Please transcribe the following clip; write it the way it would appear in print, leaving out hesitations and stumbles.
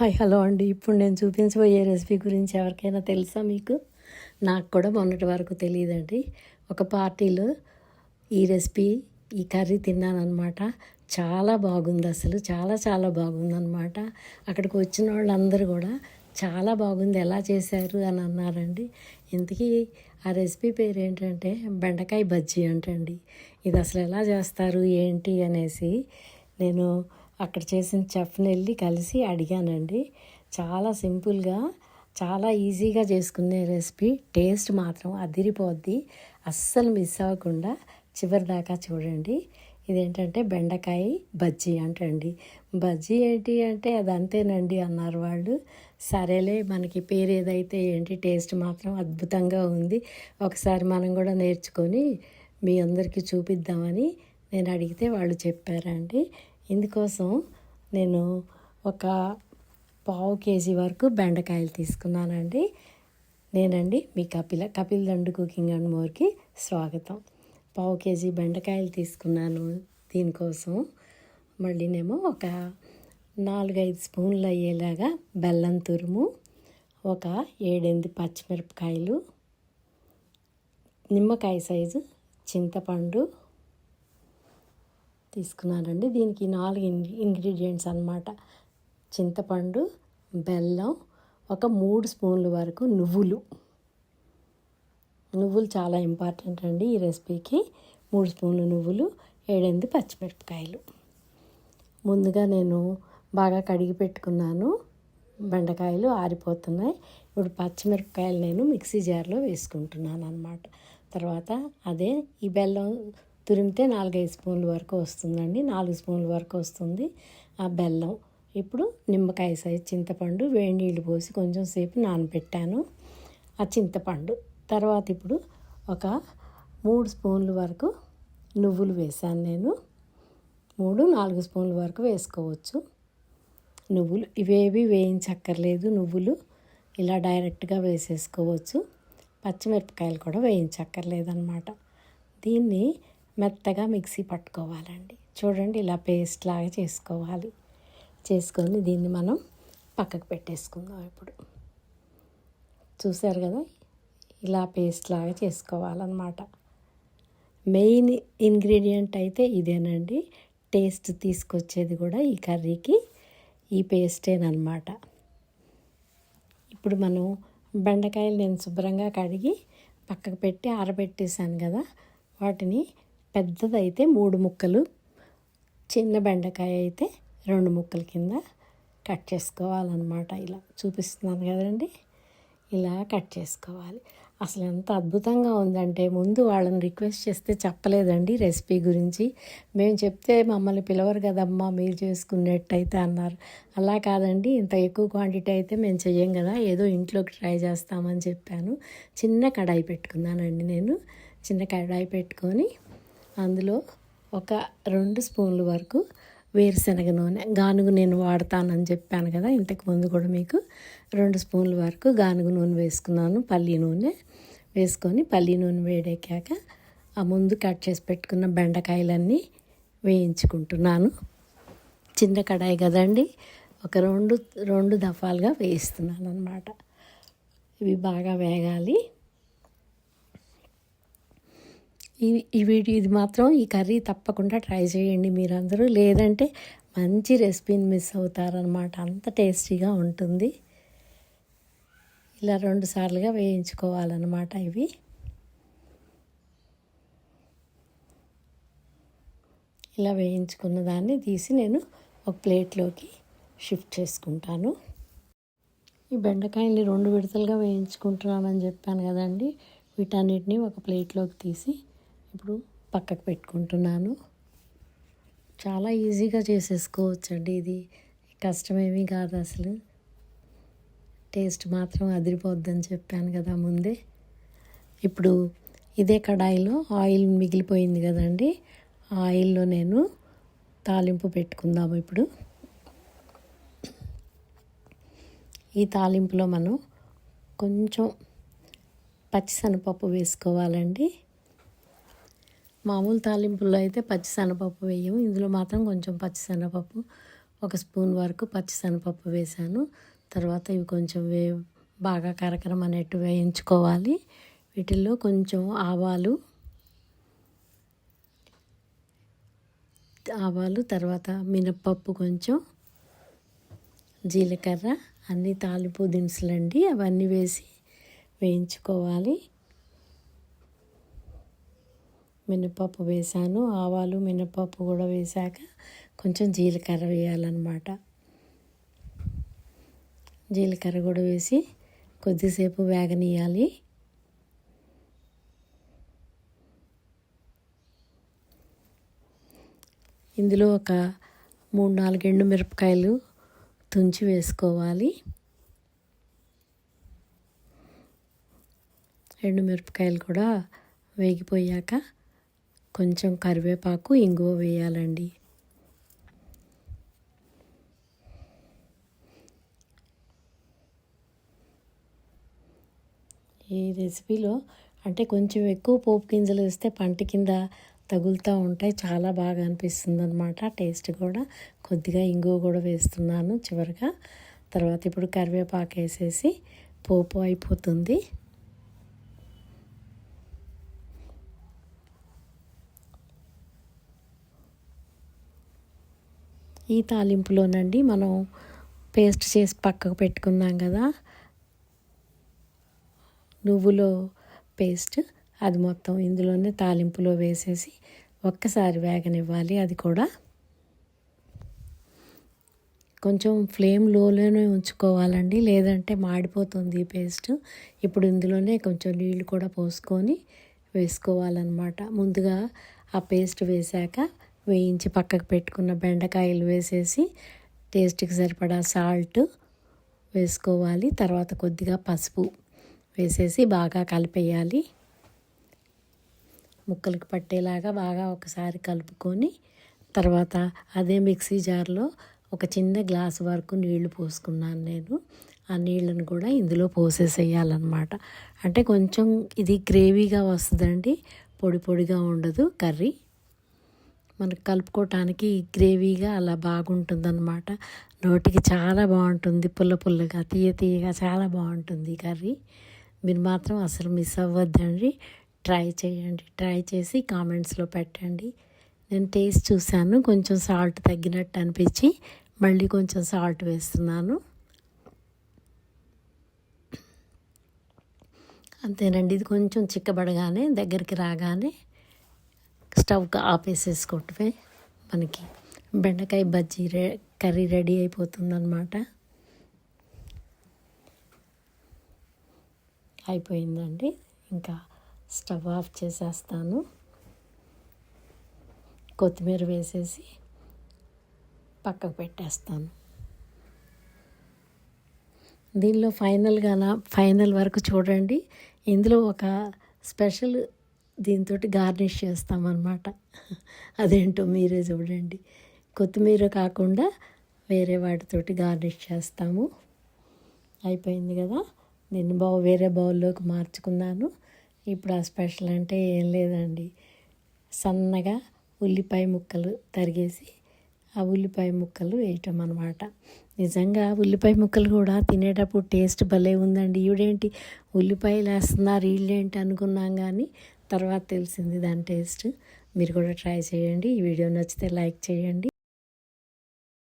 Hi hello అండి. ఇప్పుడు నేను చూపించబోయే రెసిపీ గురించి ఎవరికైనా తెలుసా మీకు? నాకు కూడా మొన్నటి వరకు తెలియదండి. ఒక పార్టీలో ఈ రెసిపీ, ఈ కర్రీ తిన్నానమాట. చాలా బాగుంది, అసలు చాలా చాలా బాగుందన్నమాట. అక్కడికి వచ్చిన వాళ్ళందరూ కూడా చాలా బాగుంది, ఎలా చేశారు అని అన్నారండి. ఇంతకీ ఆ రెసిపీ పేరు ఏంటంటే బెండకాయ బజ్జీ అంటండి. ఇది అసలు ఎలా చేస్తారు ఏంటి అనేసి నేను అక్కడ చేసిన చెఫ్ని వెళ్ళి కలిసి అడిగానండి. చాలా సింపుల్గా, చాలా ఈజీగా చేసుకునే రెసిపీ. టేస్ట్ మాత్రం అదిరిపోద్ది. అస్సలు మిస్ అవ్వకుండా చివరి దాకా చూడండి. ఇదేంటంటే బెండకాయ బజ్జీ అంటండి. బజ్జీ ఏంటి అంటే అది అంతేనండి అన్నారు వాళ్ళు. సరేలే, మనకి పేరు ఏదైతే ఏంటి, టేస్ట్ మాత్రం అద్భుతంగా ఉంది. ఒకసారి మనం కూడా నేర్చుకొని మీ అందరికీ చూపిద్దామని నేను అడిగితే వాళ్ళు చెప్పారండి. ఇందుకోసం నేను ఒక పావు కేజీ వరకు బెండకాయలు తీసుకున్నానండి. నేనండి మీ కపిల్ దండు కుకింగ్ అండ్ మోర్కి స్వాగతం. పావు కేజీ బెండకాయలు తీసుకున్నాను దీనికోసం. మళ్ళీనేమో ఒక 4-5 స్పూన్లు అయ్యేలాగా బెల్లం తురుము, ఒక 7-8 పచ్చిమిరపకాయలు, నిమ్మకాయ సైజు చింతపండు తీసుకున్నానండి. దీనికి 4 ఇంగ్రీడియంట్స్ అన్నమాట. చింతపండు, బెల్లం, ఒక 3 స్పూన్ల వరకు నువ్వులు చాలా ఇంపార్టెంట్ అండి ఈ రెసిపీకి. 3 స్పూన్లు నువ్వులు, 7-8 పచ్చిమిరపకాయలు. ముందుగా నేను బాగా కడిగి పెట్టుకున్నాను. బెండకాయలు ఆరిపోతున్నాయి. ఇప్పుడు పచ్చిమిరపకాయలు నేను మిక్సీ జార్లో వేసుకుంటున్నాను అన్నమాట. తర్వాత అదే ఈ బెల్లం తురిమితే 4-5 స్పూన్ల వరకు వస్తుందండి. 4 స్పూన్ల వరకు వస్తుంది ఆ బెల్లం. ఇప్పుడు నిమ్మకాయ సైజు చింతపండు వేడి నీళ్ళు పోసి కొంచెం సేపు నానబెట్టాను ఆ చింతపండు. తర్వాత ఇప్పుడు ఒక 3 స్పూన్ల వరకు నువ్వులు వేసాను నేను. 3-4 స్పూన్ల వరకు వేసుకోవచ్చు నువ్వులు. ఇవేవి వేయించక్కర్లేదు, నువ్వులు ఇలా డైరెక్ట్గా వేసేసుకోవచ్చు. పచ్చిమిరపకాయలు కూడా వేయించక్కర్లేదు అన్నమాట. దీన్ని మెత్తగా మిక్సీ పట్టుకోవాలండి. చూడండి, ఇలా పేస్ట్ లాగా చేసుకోవాలి. చేసుకొని దీన్ని మనం పక్కకు పెట్టేసుకుందాం. ఇప్పుడు చూసారు కదా, ఇలా పేస్ట్ లాగా చేసుకోవాలన్నమాట. మెయిన్ ఇంగ్రీడియంట్ అయితే ఇదేనండి. టేస్ట్ తీసుకొచ్చేది కూడా ఈ కర్రీకి ఈ పేస్టేనమాట. ఇప్పుడు మనం బెండకాయలు నేను శుభ్రంగా కడిగి పక్కకు పెట్టి ఆరబెట్టేసాను కదా, వాటిని పెద్దదైతే 3 ముక్కలు, చిన్న బెండకాయ అయితే 2 ముక్కల కింద కట్ చేసుకోవాలన్నమాట. ఇలా చూపిస్తున్నాను కదండి, ఇలా కట్ చేసుకోవాలి. అసలు ఎంత అద్భుతంగా ఉందంటే, ముందు వాళ్ళని రిక్వెస్ట్ చేస్తే చెప్పలేదండి రెసిపీ గురించి. మేము చెప్తే మమ్మల్ని పిలవరు కదమ్మా మీరు చేసుకున్నట్టయితే అన్నారు. అలా కాదండి, ఇంత ఎక్కువ క్వాంటిటీ అయితే మేము చెయ్యం కదా, ఏదో ఇంట్లోకి ట్రై చేస్తామని చెప్పాను. చిన్న కడాయి పెట్టుకున్నానండి నేను. చిన్న కడాయి పెట్టుకొని అందులో ఒక 2 స్పూన్ల వరకు వేరుశనగ నూనె, గానుగు నేను వాడతానని చెప్పాను కదా ఇంతకుముందు కూడా మీకు. 2 స్పూన్ల వరకు గానుగు నూనె వేసుకున్నాను. పల్లి నూనె వేసుకొని, పల్లి నూనె వేడెక్కాక ఆ ముందు కట్ చేసి పెట్టుకున్న బెండకాయలన్నీ వేయించుకుంటున్నాను. చిన్న కడాయి కదండి, ఒక రెండు దఫాలుగా వేయిస్తున్నాను అన్నమాట. ఇవి బాగా వేగాలి. ఇది మాత్రం, ఈ కర్రీ తప్పకుండా ట్రై చేయండి మీరందరూ. లేదంటే మంచి రెసిపీని మిస్ అవుతారనమాట, అంత టేస్టీగా ఉంటుంది. ఇలా 2 సార్లుగా వేయించుకోవాలన్నమాట. ఇవి ఇలా వేయించుకున్న దాన్ని తీసి నేను ఒక ప్లేట్లోకి షిఫ్ట్ చేసుకుంటాను. ఈ బెండకాయల్ని 2 విడతలుగా వేయించుకుంటున్నానని చెప్పాను కదండి. వీటన్నిటిని ఒక ప్లేట్లోకి తీసి ఇప్పుడు పక్కకు పెట్టుకుంటున్నాను. చాలా ఈజీగా చేసేసుకోవచ్చండి, ఇది కష్టమేమీ కాదు అసలు. టేస్ట్ మాత్రం అదిరిపోద్దని చెప్పాను కదా ముందే. ఇప్పుడు ఇదే కడాయిలో ఆయిల్ మిగిలిపోయింది కదండి, ఆయిల్లో నేను తాలింపు పెట్టుకుందాము. ఇప్పుడు ఈ తాలింపులో మనం కొంచెం పచ్చిశనగపప్పు వేసుకోవాలండి. మామూలు తాలింపుల్లో అయితే పచ్చిశనగపప్పు వేయము, ఇందులో మాత్రం కొంచెం పచ్చిశనగపప్పు, 1 స్పూన్ వరకు పచ్చిశనగపప్పు వేసాను. తర్వాత ఇవి కొంచెం బాగా కరకరం అనేట్టు వేయించుకోవాలి. వీటిల్లో కొంచెం ఆవాలు, తర్వాత మినప్పప్పు, కొంచెం జీలకర్ర, అన్ని తాలింపు దినుసులండి, అవన్నీ వేసి వేయించుకోవాలి. మినప్పప్పు వేసాను, ఆవాలు మినప్పప్పు కూడా వేసాక కొంచెం జీలకర్ర వేయాలన్నమాట. జీలకర్ర కూడా వేసి కొద్దిసేపు వేగనీయాలి. ఇందులో ఒక 3-4 ఎండుమిరపకాయలు తుంచి వేసుకోవాలి. ఎండుమిరపకాయలు కూడా వేగిపోయాక కొంచెం కరివేపాకు, ఇంగువ వేయాలండి. ఈ రెసిపీలో అంటే కొంచెం ఎక్కువ పోపు గింజలు వేస్తే పంట కింద తగులుతూ ఉంటాయి, చాలా బాగా అనిపిస్తుంది అన్నమాట. టేస్ట్ కూడా కొద్దిగా ఇంగువ కూడా వేస్తున్నాను చివరిగా. తర్వాత ఇప్పుడు కరివేపాకు వేసేసి పోపు అయిపోతుంది. ఈ తాలింపులోనండి మనం పేస్ట్ చేసి పక్కకు పెట్టుకున్నాం కదా నువ్వులో పేస్ట్, అది మొత్తం ఇందులోనే తాలింపులో వేసేసి ఒక్కసారి వేగనివ్వాలి. అది కూడా కొంచెం ఫ్లేమ్ లోలోనే ఉంచుకోవాలండి, లేదంటే మాడిపోతుంది ఈ పేస్ట్. ఇప్పుడు ఇందులోనే కొంచెం నీళ్ళు కూడా పోసుకొని వేసుకోవాలన్నమాట. ముందుగా ఆ పేస్ట్ వేశాక వేయించి పక్కకు పెట్టుకున్న బెండకాయలు వేసేసి టేస్ట్కి సరిపడా సాల్ట్ వేసుకోవాలి. తర్వాత కొద్దిగా పసుపు వేసేసి బాగా కలిపేయాలి. ముక్కలకు పట్టేలాగా బాగా ఒకసారి కలుపుకొని తర్వాత అదే మిక్సీ జార్లో ఒక చిన్న గ్లాస్ వరకు నీళ్లు పోసుకున్నాను నేను. ఆ నీళ్ళను కూడా ఇందులో పోసేసేయాలన్నమాట. అంటే కొంచెం ఇది గ్రేవీగా వస్తుందండి, పొడి పొడిగా ఉండదు కర్రీ. మనకు కలుపుకోవటానికి గ్రేవీగా అలా బాగుంటుందన్నమాట. నోటికి చాలా బాగుంటుంది, పుల్ల పుల్లగా, తీయగా చాలా బాగుంటుంది కర్రీ. మీరు మాత్రం అసలు మిస్ అవ్వద్దండి, ట్రై చేయండి. ట్రై చేసి కామెంట్స్లో పెట్టండి. నేను టేస్ట్ చూశాను, కొంచెం సాల్ట్ తగ్గినట్టు అనిపించి మళ్ళీ కొంచెం సాల్ట్ వేస్తున్నాను. అంతేనండి. ఇది కొంచెం చిక్కబడగానే దగ్గరికి రాగానే స్టవ్ ఆపేసేసుకోవటమే, మనకి బెండకాయ బజ్జీ కర్రీ రెడీ అయిపోతుందన్నమాట. అయిపోయిందండి, ఇంకా స్టవ్ ఆఫ్ చేసేస్తాను. కొత్తిమీర వేసేసి పక్కకు పెట్టేస్తాను. దీనిలో ఫైనల్ వరకు చూడండి, ఇందులో ఒక స్పెషల్ దీంతో గార్నిష్ చేస్తామన్నమాట. అదేంటో మీరే చూడండి. కొత్తిమీర కాకుండా వేరే వాటితోటి గార్నిష్ చేస్తాము. అయిపోయింది కదా, నేను వేరే బౌల్లోకి మార్చుకున్నాను. ఇప్పుడు ఆ స్పెషల్ అంటే ఏం లేదండి, సన్నగా ఉల్లిపాయ ముక్కలు తరిగేసి ఆ ఉల్లిపాయ ముక్కలు వేయటం అన్నమాట. నిజంగా ఉల్లిపాయ ముక్కలు కూడా తినేటప్పుడు టేస్ట్ భలే ఉందండి. ఈవిడేంటి ఉల్లిపాయలు వేస్తున్నారు వీళ్ళేంటి అనుకున్నాం, కానీ తర్వాత తెలిసింది దాని టేస్ట్. మీరు కూడా ట్రై చేయండి. ఈ వీడియో నచ్చితే లైక్ చేయండి.